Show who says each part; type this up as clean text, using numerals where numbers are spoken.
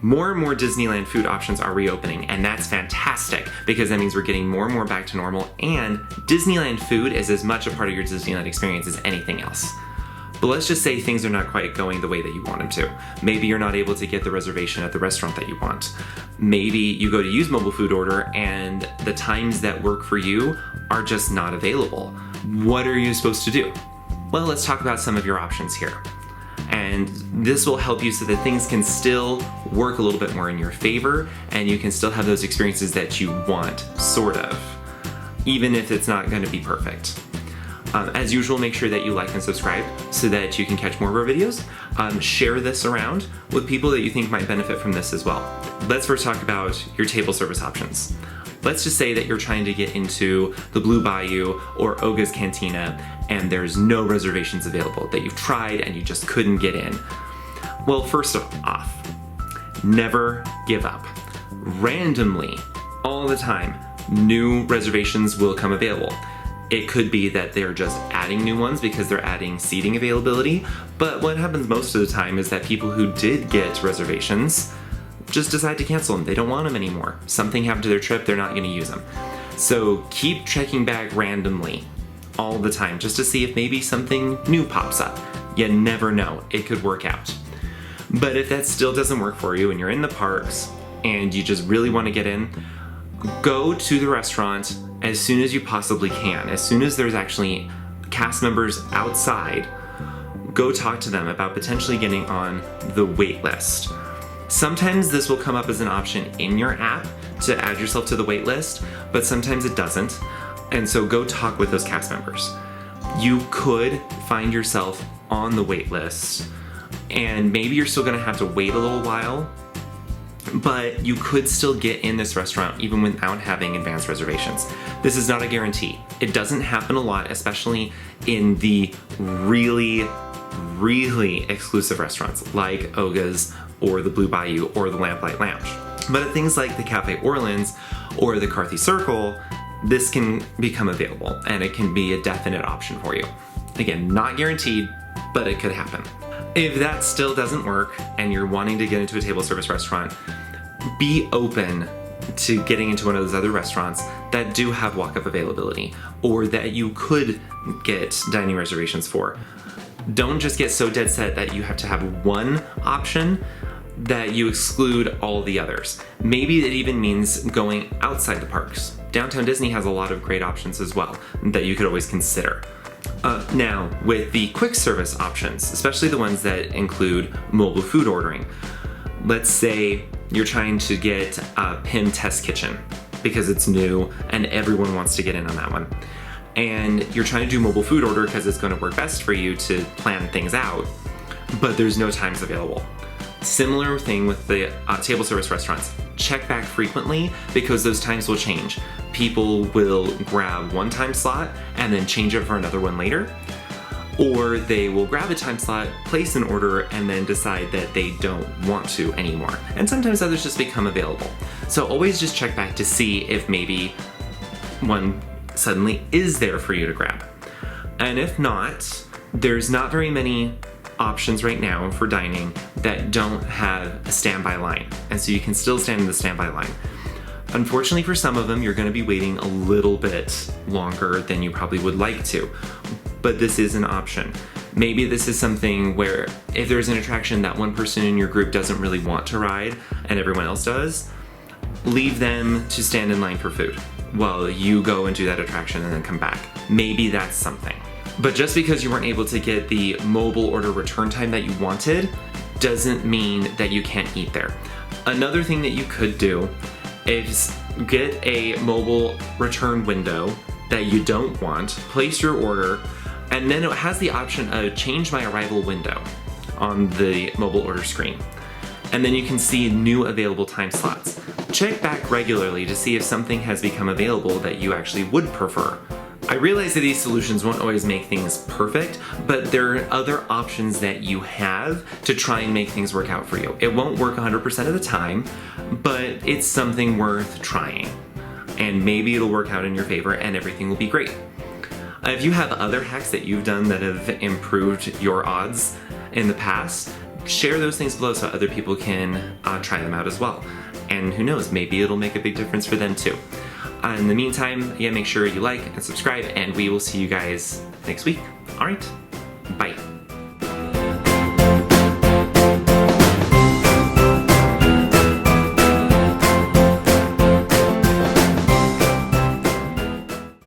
Speaker 1: More and more Disneyland food options are reopening, and that's fantastic because that means we're getting more and more back to normal, and Disneyland food is as much a part of your Disneyland experience as anything else. But let's just say things are not quite going the way that you want them to. Maybe you're not able to get the reservation at the restaurant that you want. Maybe you go to use mobile food order and the times that work for you are just not available. What are you supposed to do? Well, let's talk about some of your options here. And this will help you so that things can still work a little bit more in your favor and you can still have those experiences that you want, sort of, even if it's not going to be perfect. As usual, make sure that you like and subscribe so that you can catch more of our videos. Share this around with people that you think might benefit from this as well. Let's first talk about your table service options. Let's just say that you're trying to get into the Blue Bayou or Oga's Cantina and there's no reservations available, that you've tried and you just couldn't get in. Well, first off, never give up. Randomly, all the time, new reservations will come available. It could be that they're just adding new ones because they're adding seating availability, but what happens most of the time is that people who did get reservations just decide to cancel them. They don't want them anymore. Something happened to their trip, they're not going to use them. So keep checking back randomly all the time just to see if maybe something new pops up. You never know, it could work out. But if that still doesn't work for you and you're in the parks and you just really want to get in, go to the restaurant as soon as you possibly can. As soon as there's actually cast members outside, go talk to them about potentially getting on the wait list. Sometimes this will come up as an option in your app to add yourself to the wait list, but sometimes it doesn't. And so go talk with those cast members. You could find yourself on the wait list, and maybe you're still gonna have to wait a little while, but you could still get in this restaurant even without having advanced reservations. This is not a guarantee. It doesn't happen a lot, especially in the really, really exclusive restaurants like Oga's or the Blue Bayou or the Lamplight Lounge. But at things like the Cafe Orleans or the Carthy Circle, this can become available and it can be a definite option for you. Again, not guaranteed, but it could happen. If that still doesn't work and you're wanting to get into a table service restaurant, be open to getting into one of those other restaurants that do have walk-up availability or that you could get dining reservations for. Don't just get so dead set that you have to have one option that you exclude all the others. Maybe it even means going outside the parks. Downtown Disney has a lot of great options as well that you could always consider. Now, with the quick service options, especially the ones that include mobile food ordering, let's say you're trying to get a PIM test kitchen because it's new and everyone wants to get in on that one. And you're trying to do mobile food order because it's going to work best for you to plan things out, but there's no times available. Similar thing with the table service restaurants. Check back frequently because those times will change. People will grab one time slot and then change it for another one later. Or they will grab a time slot, place an order, and then decide that they don't want to anymore. And sometimes others just become available. So always just check back to see if maybe one suddenly is there for you to grab. And if not, there's not very many options right now for dining that don't have a standby line. And so you can still stand in the standby line. Unfortunately for some of them, you're going to be waiting a little bit longer than you probably would like to, but this is an option. Maybe this is something where if there's an attraction that one person in your group doesn't really want to ride and everyone else does, leave them to stand in line for food while you go and do that attraction and then come back. Maybe that's something. But just because you weren't able to get the mobile order return time that you wanted doesn't mean that you can't eat there. Another thing that you could do is get a mobile return window that you don't want, place your order, and then it has the option of change my arrival window on the mobile order screen. And then you can see new available time slots. Check back regularly to see if something has become available that you actually would prefer. I realize that these solutions won't always make things perfect, but there are other options that you have to try and make things work out for you. It won't work 100% of the time, but it's something worth trying. And maybe it'll work out in your favor and everything will be great. If you have other hacks that you've done that have improved your odds in the past, share those things below so other people can try them out as well. And who knows, maybe it'll make a big difference for them too. In the meantime, yeah, make sure you like and subscribe, and we will see you guys next week. All right, bye.